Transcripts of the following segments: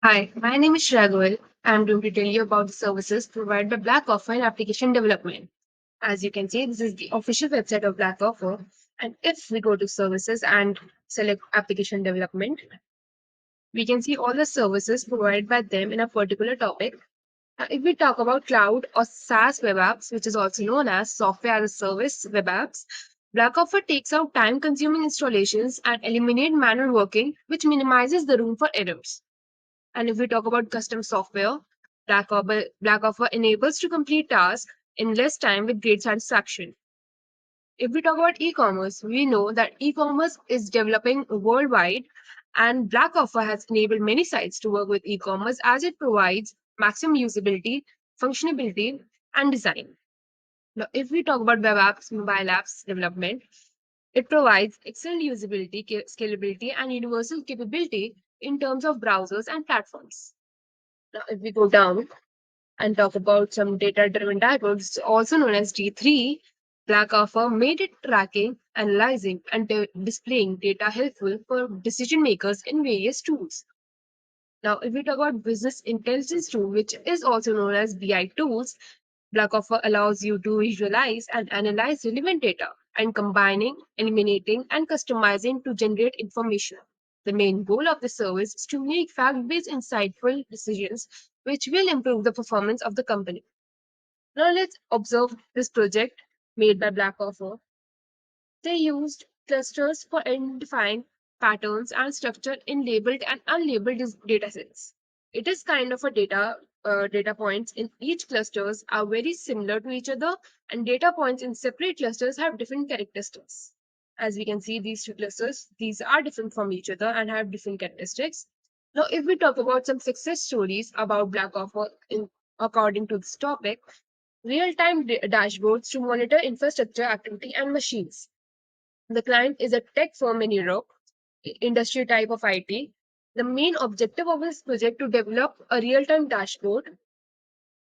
Hi, my name is Shragoil. I'm going to tell you about the services provided by Blackcoffer in application development. As you can see, this is the official website of Blackcoffer. And if we go to services and select application development, we can see all the services provided by them in a particular topic. If we talk about cloud or SaaS web apps, which is also known as software as a service web apps, Blackcoffer takes out time consuming installations and eliminate manual working, which minimizes the room for errors. And if we talk about custom software, Blackoffer enables to complete tasks in less time with great satisfaction. If we talk about e-commerce, we know that e-commerce is developing worldwide, and Blackoffer has enabled many sites to work with e-commerce as it provides maximum usability, functionality, and design. Now, if we talk about web apps, mobile apps development, it provides excellent usability, scalability, and universal capability in terms of browsers and platforms. Now, if we go down and talk about some data-driven dashboards, also known as D3, Blackoffer made it tracking, analyzing, and displaying data helpful for decision makers in various tools. Now, if we talk about business intelligence tool, which is also known as BI tools, Blackoffer allows you to visualize and analyze relevant data and combining, eliminating, and customizing to generate information. The main goal of the service is to make fact-based, insightful decisions which will improve the performance of the company. Now let's observe this project made by Blackoffer. They used clusters for identifying patterns and structure in labeled and unlabeled datasets. It is kind of a data points in each clusters are very similar to each other, and data points in separate clusters have different characteristics. As we can see, these two clusters, these are different from each other and have different characteristics. Now, if we talk about some success stories about Blackoffer in according to this topic, real-time dashboards to monitor infrastructure activity and machines. The client is a tech firm in Europe, industry type of IT. The main objective of this project to develop a real-time dashboard,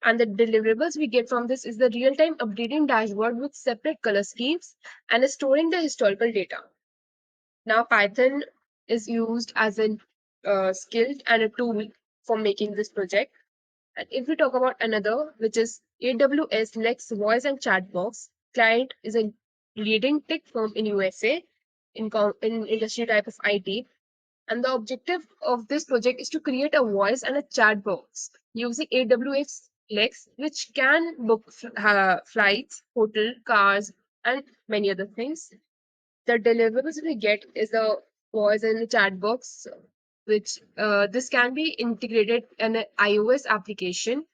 and the deliverables we get from this is the real-time updating dashboard with separate color schemes and is storing the historical data. Now Python is used as a skill and a tool for making this project. And if we talk about another, which is AWS Lex Voice and Chat Box, client is a leading tech firm in USA in industry type of IT. And the objective of this project is to create a voice and a chat box using AWS Lex, which can book flights, hotel, cars, and many other things. The deliverables we get is a voice and a chat box, which this can be integrated in an iOS application,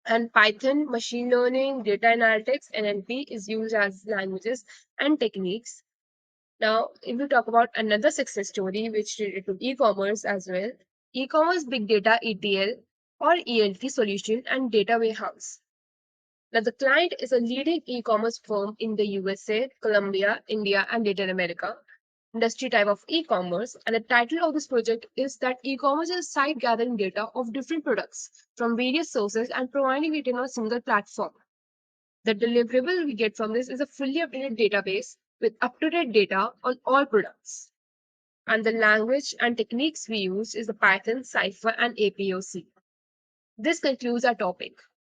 and Python, machine learning, data analytics, NLP is used as languages and techniques. Now, if we talk about another success story which related to e-commerce as well, e-commerce big data ETL or ELT solution and data warehouse. Now, the client is a leading e-commerce firm in the USA, Colombia, India, and Latin America. Industry type of e-commerce, and the title of this project is that e-commerce is site gathering data of different products from various sources and providing it in a single platform. The deliverable we get from this is a fully updated database with up-to-date data on all products. And the language and techniques we use is the Python, Cypher, and APOC. This concludes our topic.